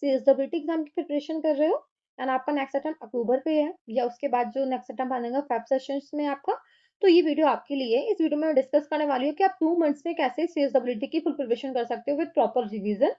सीएसडब्ल्यूटी exam की preparation कर रहे हो एंड आपका नेक्स्ट अटेम्प्ट अक्टूबर पे है या उसके बाद जो नेक्स्ट अटेम्प्ट आनेगा फेब सेशंस में आपका, तो ये वीडियो आपके लिए है। इस वीडियो में मैं डिस्कस करने वाली हूँ कि आप 2 मंथ्स में कैसे सीएसडब्ल्यूटी की फुल प्रिपरेशन कर सकते हो विद प्रॉपर रिवीजन।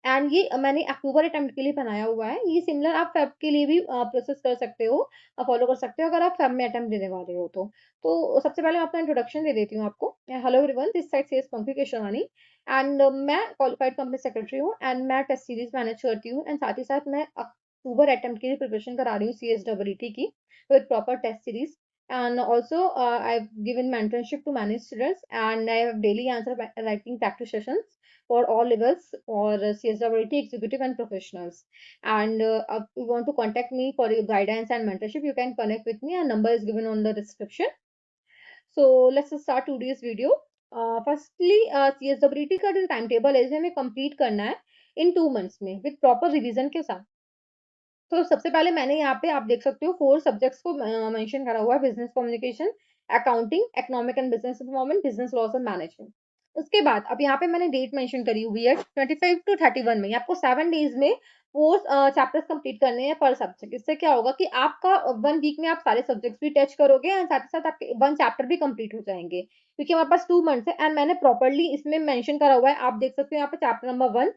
एंड ये मैंने अक्टूबर अटेम्प्ट के लिए बनाया हुआ है। ये सिमिलर आप फेब के लिए भी प्रोसेस कर सकते हो, फॉलो कर सकते हो अगर आप फेब में अटेम्प्ट देने वाले हो तो। तो सबसे पहले मैं अपना इंट्रोडक्शन दे देती हूँ आपको। हेलो एवरीवन, दिस साइड से पंकज केशवानी एंड मैं क्वालिफाइड कंपनी सेक्रेटरी हूँ एंड मैं टेस्ट सीरीज मैनेज करती हूँ एंड साथ ही साथ मैं अक्टूबर अटेम्प्ट के लिए प्रिपरेशन करा रही हूँ सीएसडब्ल्यूटी की with proper test series. And also, I've given mentorship to many students, and I have daily answer writing practice sessions for all levels for CSWT executive and professionals. And if you want to contact me for your guidance and mentorship, you can connect with me. Our number is given on the description. So let's start today's video. Firstly, CSWT का जो time table है इसे हमें complete करना है इन 2 months में with proper revision के साथ। तो सबसे पहले मैंने यहाँ पे आप देख सकते हो 4 सब्जेक्ट्स को मेंशन करा हुआ है। Business communication, accounting, economic and business performance, business laws and management. उसके बाद अब यहाँ पे मैंने डेट मेंशन करी हुई है 25 टू 31 में। आपको 7 डेज में 4 चैप्टर्स कंप्लीट करने हैं पर सब्जेक्ट। इससे क्या होगा कि आपका 1 वीक में आप सारे सब्जेक्ट्स भी टच करोगे एंड साथ ही साथ आपके 1 चैप्टर भी कंप्लीट हो जाएंगे, क्योंकि हमारे पास 2 मंथ्स है एंड मैंने प्रॉपर्ली इसमें मेंशन करा हुआ है। आप देख सकते हो यहाँ पे चैप्टर नंबर 1,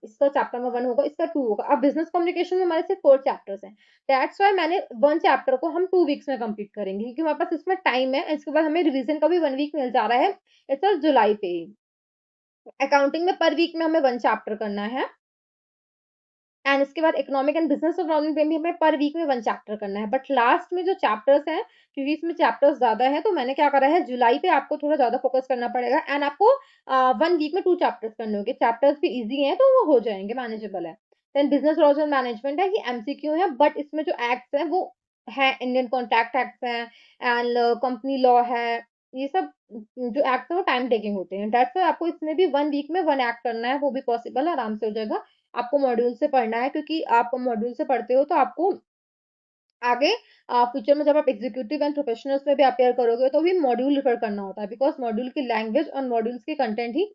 इसका चैप्टर नंबर 1 होगा, इसका 2 होगा। अब बिजनेस कम्युनिकेशन में हमारे सिर्फ 4 चैप्टर्स हैं। दैट्स व्हाई मैंने 1 चैप्टर को हम 2 वीक्स में कंप्लीट करेंगे, क्योंकि हमारे पास इसमें टाइम है। इसके बाद हमें रिवीजन का भी 1 वीक मिल जा रहा है, इट्स जुलाई पे ही। अकाउंटिंग में पर वीक में हमें 1 चैप्टर करना है एंड इसके बाद इकोनॉमिक एंड बिजनेस प्रॉब्लम पे भी हमें पर वीक में 1 चैप्टर करना है। बट लास्ट में जो चैप्टर्स हैं, क्योंकि इसमें चैप्टर्स ज़्यादा हैं, तो मैंने क्या करा है, जुलाई पे आपको थोड़ा ज़्यादा फोकस करना पड़ेगा एंड आपको 1 वीक में 2 चैप्टर्स करने होंगे। चैप्टर्स भी ईज़ी हैं, तो वो हो जाएँगे, मैनेजेबल है। Then business laws and management है, ये एमसीक्यू है, बट इसमें जो एक्ट्स हैं वो हैं, इंडियन कॉन्ट्रैक्ट एक्ट है एंड कंपनी लॉ है। ये सब जो एक्ट है वो टाइम टेकिंग होते हैं। दैट्स व्हाई आपको इसमें भी 1 वीक में 1 एक्ट करना है, वो भी पॉसिबल है, आराम से हो जाएगा। आपको मॉड्यूल से पढ़ना है, क्योंकि आप मॉड्यूल से पढ़ते हो तो आपको आगे फ्यूचर में जब आप एग्जीक्यूटिव एंड प्रोफेशनल्स में भी अपेयर करोगे तो भी मॉड्यूल रेफर करना होता है, बिकॉज मॉड्यूल की लैंग्वेज और मॉड्यूल्स के कंटेंट ही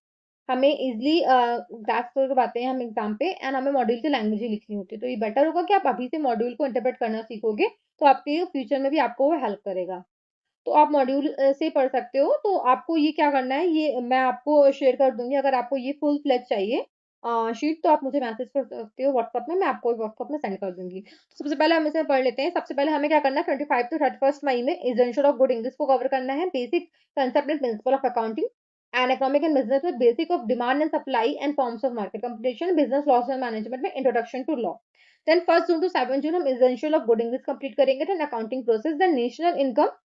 हमें इजिली ग्रास्प कर पाते हैं हम एग्जाम पे एंड हमें मॉड्यूल की लैंग्वेज ही लिखनी होती है। तो ये बेटर होगा कि आप अभी से मॉड्यूल को इंटरप्रेट करना सीखोगे, तो आपके फ्यूचर में भी आपको वो हेल्प करेगा। तो आप मॉड्यूल से पढ़ सकते हो। तो आपको ये क्या करना है, ये मैं आपको शेयर कर दूँगी। अगर आपको ये फुल फ्लेज चाहिए शीट, तो आप मुझे मैसेज कर सकते हो व्हाट्सएप में, मैं आपको व्हाट्सएप में सेंड कर दूँगी। तो सबसे पहले हम इसे पढ़ लेते हैं। सबसे पहले हमें क्या करना है, 25 टू 31 मई में एसेंशियल ऑफ गुड इंग्लिश को कवर करना है। Basic concept and principle of accounting and economic and business में basic of demand and supply and forms of market competition, business laws and management में इंट्रोडक्शन टू लॉ। देन 1 जून to 7 जून हम essential of good English complete करेंगे। Then accounting process, then national income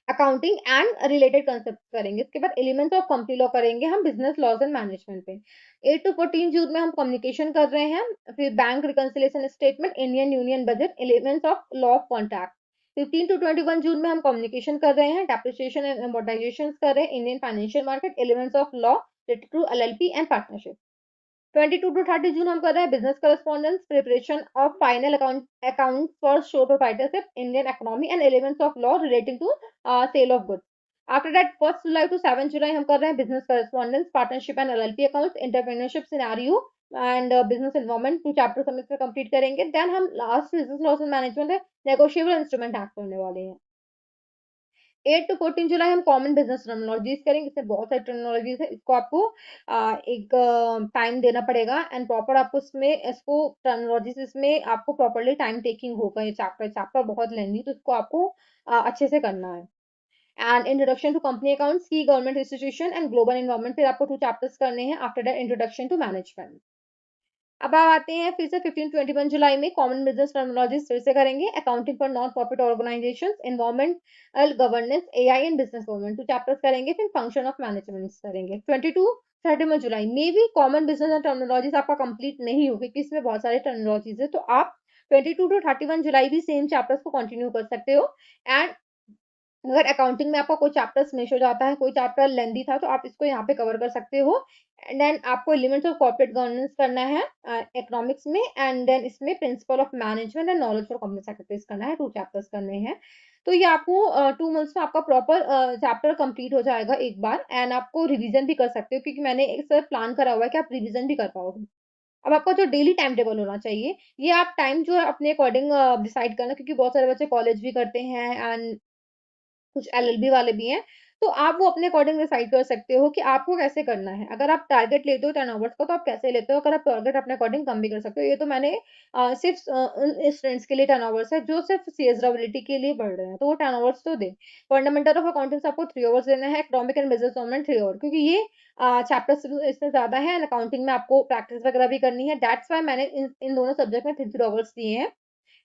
accounting and related concept करेंगे। इसके बाद elements of company law करेंगे हम बिजनेस लॉज एंड मैनेजमेंट पे। 8 टू 14 जून में हम कम्युनिकेशन कर रहे हैं। फिर bank reconciliation statement, Indian union budget, elements of law of contract. 15 to 21 June में हम कम्युनिकेशन कर रहे हैं, डेप्रिसिएशन एंड अमोर्टाइजेशन कर रहे हैं, Indian financial market, elements of law related to LLP and partnership. 22 to 30 June हम कर रहे हैं business correspondence, preparation of final account for sole proprietorship, Indian economy and elements of law relating to sale of goods. After that 1 July to 7 July हम कर रहे हैं business correspondence, partnership and LLP accounts, entrepreneurship scenario and business environment, 2 chapters हम इसमें complete करेंगे। Then हम last business laws and management है, negotiable instrument act करने वाले हैं। 8 टू 14 जुलाई हम कॉमन बिजनेस टर्मिनोलॉजीज करेंगे। इसमें बहुत सारी टर्मिनोलॉजीज है, इसको आपको एक टाइम देना पड़ेगा एंड प्रॉपर आपको इसमें इसको टर्मिनोलॉजीज इसमें आपको प्रॉपरली टाइम टेकिंग होगा। ये चैप्टर बहुत लेंदी, तो इसको आपको अच्छे से करना है। And introduction to company accounts की government institution and global environment, फिर आपको 2 चैप्टर्स करने हैं। After that introduction to management. अब आप आते हैं फिर से 15-21 जुलाई में कॉमन बिजनेस टर्मिनोलॉजीज फिर से करेंगे। Accounting for non profit organisations, environmental governance, AI and business government, 2 chapters करेंगे। फिर फंक्शन ऑफ मैनेजमेंट करेंगे। 22-30 जुलाई में भी कॉमन बिजनेस एंड टर्मिनोलॉजीज आपका कंप्लीट नहीं होगी, क्योंकि इसमें बहुत सारे टर्मिनोलॉजीज है। तो आप 22 टू 31 जुलाई भी सेम चैप्टर्स को कंटिन्यू कर सकते हो। एंड अगर अकाउंटिंग में आपका कोई चैप्टर्स मिस हो जाता है, कोई चैप्टर लेंदी था, तो आप इसको यहाँ पे कवर कर सकते हो। एंड देन आपको एलिमेंट्स ऑफ कॉर्पोरेट गवर्नेंस करना है इकोनॉमिक्स में, एंड देन इसमें principle of management and knowledge for company secretaries करना है, 2 चैप्टर्स करने हैं। तो ये आपको 2 मंथ्स में आपका प्रॉपर चैप्टर कंप्लीट हो जाएगा एक बार, एंड आपको रिवीजन भी कर सकते हो, क्योंकि मैंने एक प्लान करा हुआ है कि आप रिवीजन भी कर पाओगे। अब आपका जो डेली टाइम टेबल होना चाहिए, ये आप टाइम जो है अपने अकॉर्डिंग डिसाइड करना, क्योंकि बहुत सारे बच्चे कॉलेज भी करते हैं एंड कुछ एलएलबी वाले भी हैं, तो आप वो अपने अकॉर्डिंग डिसाइड कर सकते हो कि आपको कैसे करना है। अगर आप टारगेट लेते हो टर्नओवर्स का, तो आप कैसे लेते हो? अगर आप टारगेट अपने अकॉर्डिंग कम भी कर सकते हो। ये तो मैंने सिर्फ़ उन स्टूडेंट्स के लिए टर्नओवर्स है जो सिर्फ़ सीएसडब्ल्यूटी के लिए पढ़ रहे हैं, तो वो टर्नओवर्स तो दें। फंडामेंटल ऑफ अकाउंटिंग आपको 3 आवर्स देना है, economic and business development 3 hour, क्योंकि ये चैप्टर्स इससे ज़्यादा है एंड अकाउंटिंग में आपको प्रैक्टिस वगैरह भी करनी है। दैट्स व्हाई मैंने इन इन दोनों सब्जेक्ट में 3 आवर्स दिए हैं।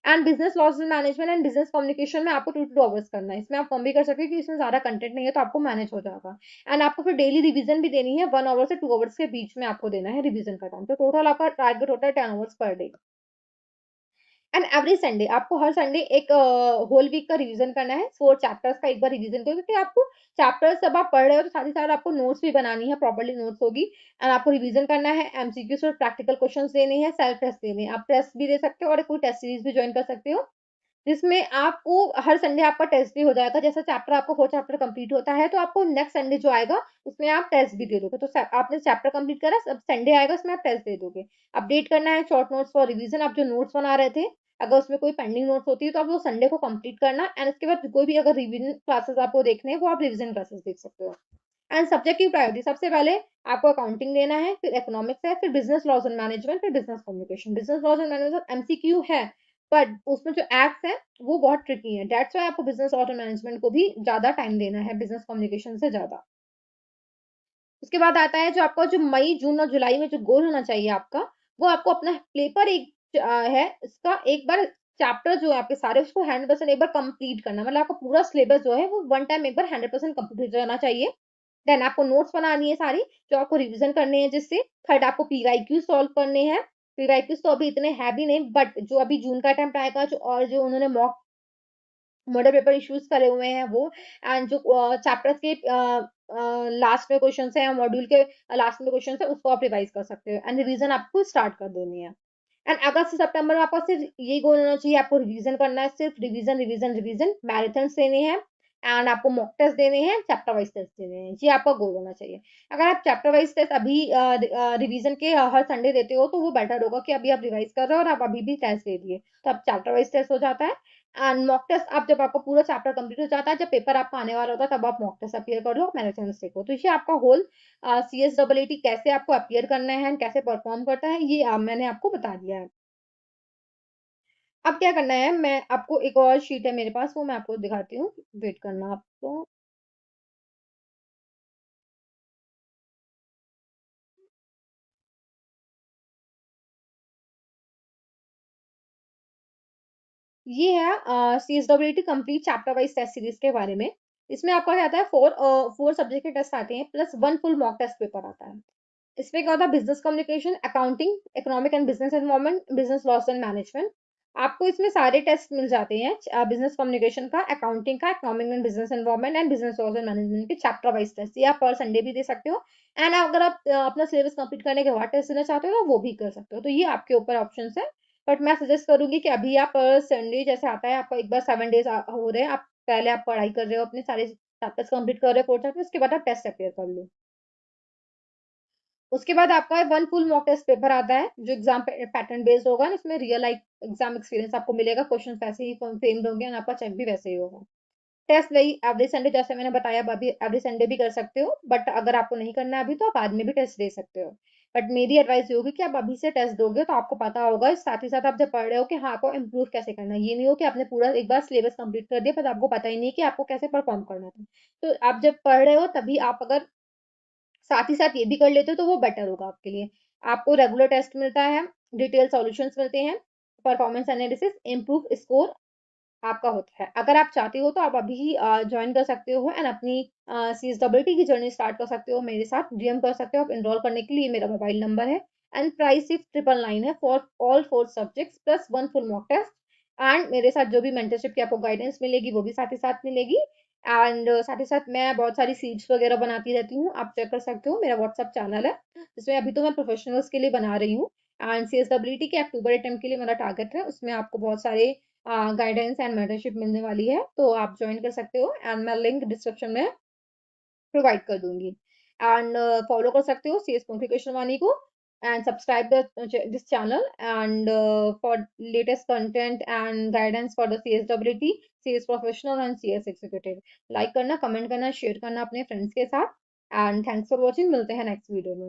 And business loss management and business communication में आपको 2 आवर्स करना है। इसमें आप कम भी कर सकते हो, क्योंकि इसमें ज़्यादा कंटेंट नहीं है, तो आपको मैनेज हो जाएगा। एंड आपको फिर डेली रिवीजन भी देनी है, 1 आवर से 2 आवर्स के बीच में आपको देना है रिवीजन का टाइम। तो टोटल आपका टारगेट होता है 10 hours per day. And every Sunday आपको हर संडे एक होल वीक का रिवीजन करना है। 4 चैप्टर्स का एक बार रिवीजन करो, क्योंकि आपको चैप्टर्स जब आप पढ़ रहे हो, तो साथ ही साथ आपको नोट्स भी बनानी है, प्रॉपर्ली नोट्स होगी एंड आपको रिवीजन करना है, एमसीक्यूज़ और प्रैक्टिकल क्वेश्चंस देने हैं, सेल्फ टेस्ट देने हैं। आप टेस्ट भी दे सकते हो और कोई टेस्ट सीरीज भी जॉइन कर सकते हो, जिसमें आपको हर संडे आपका टेस्ट भी हो जाएगा। जैसा चैप्टर आपका 4 चैप्टर कंप्लीट होता है, तो आपको नेक्स्ट संडे जो आएगा, उसमें आप टेस्ट भी दे दोगे। तो स आपने चैप्टर कंप्लीट करा, अब संडे आएगा, उसमें आप टेस्ट दे दोगे। अपडेट करना है शॉर्ट नोट्स फॉर रिवीजन, आप जो नोट्स बना रहे थे, अगर उसमें कोई पेंडिंग नोट्स होती है, तो आप वो संडे को कंप्लीट करना एंड उसके बाद कोई भी अगर रिवीजन क्लासेस आपको देखने हैं, वो आप रिवीजन क्लासेस देख सकते हो। एंड सब्जेक्ट की प्रायोरिटी सबसे पहले आपको अकाउंटिंग देना है, फिर इकोनॉमिक्स है, फिर बिजनेस लॉज एंड मैनेजमेंट, फिर business communication. Business laws and management MCQ है, बट उसमें जो एक्ट्स हैं वो बहुत ट्रिकी है। दैट्स व्हाई आपको बिजनेस लॉज एंड मैनेजमेंट को भी ज्यादा टाइम देना है बिजनेस कम्युनिकेशन से ज्यादा। उसके बाद आता है जो आपका जो मई, जून और जुलाई में जो गोल होना चाहिए आपका, वो आपको अपना पेपर एक है इसका एक बार चैप्टर जो है आपके सारे उसको 100% एक बार कंप्लीट करना। मतलब आपका पूरा सिलेबस जो है वो वन टाइम एक बार 100% कंप्लीट रहना चाहिए। देन आपको नोट्स बनानी है सारी, जो आपको रिवीजन करने हैं जिससे। थर्ड आपको पीवाईक्यू सॉल्व करने हैं। पीवाईक्यूज़ तो अभी इतने है भी नहीं, बट जो अभी जून का अटेम्प्ट आएगा, जो और जो उन्होंने मॉक मॉडल पेपर इश्यूज करे हुए हैं वो, एंड जो चैप्टर्स के लास्ट में क्वेश्चंस हैं, मॉड्यूल के लास्ट में क्वेश्चंस है, उसको आप रिवाइज कर सकते हो एंड रिवीजन आपको स्टार्ट कर देनी है। एंड अगस्त से सितंबर में आपका सिर्फ यही गोल होना चाहिए, आपको रिवीजन करना है, सिर्फ रिवीजन रिवीजन रिवीजन, मैराथन्स देने हैं एंड आपको मॉक टेस्ट देने हैं, चैप्टर वाइज टेस्ट देने हैं। ये आपका गोल होना चाहिए। अगर आप चैप्टर वाइज टेस्ट अभी रिवीजन के हर संडे देते हो, तो वो बेटर होगा कि अभी आप रिवाइज कर रहे हो और आप अभी भी टेस्ट दे दिए, तो आप चैप्टर वाइज टेस्ट हो जाता है। एंड मॉक टेस्ट आप जब आपका पूरा चैप्टर कंप्लीट हो जाता है, जब पेपर आपका आने वाला होता है, तब आप मॉक टेस्ट अपीयर कर लो, मैराथन देखो। तो ये आपका होल सीएसडब्ल्यूटी कैसे आपको अपीयर करना है, कैसे परफॉर्म करता है, ये मैंने आपको बता दिया है। अब क्या करना है, मैं आपको एक और शीट है मेरे पास, वो मैं आपको दिखाती हूँ। वेट करना आपको। ये है CSWT complete chapter wise test series के बारे में। इसमें आपका क्या आता है, 4 सब्जेक्ट के टेस्ट आते हैं plus 1 full mock test paper आता है। इसमें क्या होता है, business communication, accounting, economic and business environment, business laws and management. आपको इसमें सारे टेस्ट मिल जाते हैं, बिजनेस कम्युनिकेशन का, अकाउंटिंग का, economic and business environment and business laws and management के चैप्टर वाइज टेस्ट। ये आप पर संडे भी दे सकते हो एंड अगर आप अपना सिलेबस कंप्लीट करने के बाद टेस्ट देना चाहते हो, तो वो भी कर सकते हो। तो ये आपके ऊपर ऑप्शन है, बट मैं सजेस्ट करूंगी कि अभी आप संडे जैसे आता है आपका, एक बार 7 डेज हो रहे हैं, आप पहले आप पढ़ाई कर रहे हो, अपने सारे चैप्टर्स कंप्लीट कर रहे हो 4 चैप्टर, उसके बाद आप टेस्ट अपेयर कर लो। उसके बाद आपका 1 फुल मॉक टेस्ट पेपर आता है, जो एग्ज़ाम पैटर्न बेस्ड होगा। इसमें रियल लाइफ एग्ज़ाम एक्सपीरियंस आपको मिलेगा, क्वेश्चन वैसे ही फ्रेम्ड होंगे और आपका चेक भी वैसे ही होगा। टेस्ट वही एवरी संडे, जैसे मैंने बताया, अभी एवरी संडे भी कर सकते हो, बट अगर आपको नहीं करना है अभी, तो आप बाद में भी टेस्ट दे सकते हो। बट मेरी एडवाइस ये होगी कि आप अभी से टेस्ट दोगे, तो आपको पता होगा, साथ ही साथ आप जब पढ़ रहे हो कि हाँ, आपको इम्प्रूव कैसे करना है। ये नहीं हो कि आपने पूरा एक बार सिलेबस कंप्लीट कर दिया, पर आपको पता ही नहीं कि आपको कैसे परफॉर्म करना था। तो आप जब पढ़ रहे हो, तभी आप अगर साथ ही साथ ये भी कर लेते हो, तो वो बेटर होगा आपके लिए। आपको रेगुलर टेस्ट मिलता है, डिटेल सॉल्यूशंस मिलते हैं, परफॉर्मेंस एनालिसिस, इम्प्रूव स्कोर आपका होता है। अगर आप चाहते हो, तो आप अभी ही जॉइन कर सकते हो एंड अपनी सीएसडब्ल्यूटी की जर्नी स्टार्ट कर सकते हो, मेरे साथ डीएम कर सकते हो। आप एनरोल करने के लिए मेरा मोबाइल नंबर है एंड प्राइस सिर्फ 999 है for all 4 subjects plus 1 full mock test. And मेरे साथ जो भी मेंटरशिप की आपको गाइडेंस मिलेगी, वो भी साथ ही साथ मिलेगी। एंड साथ ही साथ मैं बहुत सारी सीट्स वगैरह बनाती रहती हूँ, आप चेक कर सकते हो। मेरा व्हाट्सएप चैनल है, जिसमें अभी तो मैं प्रोफेशनल्स के लिए बना रही हूँ एंड सीएसडब्ल्यूटी के अक्टूबर अटेम्प्ट के लिए मेरा टारगेट है, उसमें आपको बहुत सारे गाइडेंस एंड मेंटरशिप मिलने वाली है, तो आप ज्वाइन कर सकते हो एंड मैं लिंक डिस्क्रिप्शन में प्रोवाइड कर दूंगी। एंड फॉलो कर सकते हो सीएस कॉन्फ़िगरेशन वानी को। and subscribe this channel, and for latest content and guidance for the CSWT, CS professional and CS executive. Like करना, कमेंट करना, शेयर करना अपने फ्रेंड्स के साथ, एंड थैंक्स फॉर वॉचिंग। मिलते हैं नेक्स्ट वीडियो में।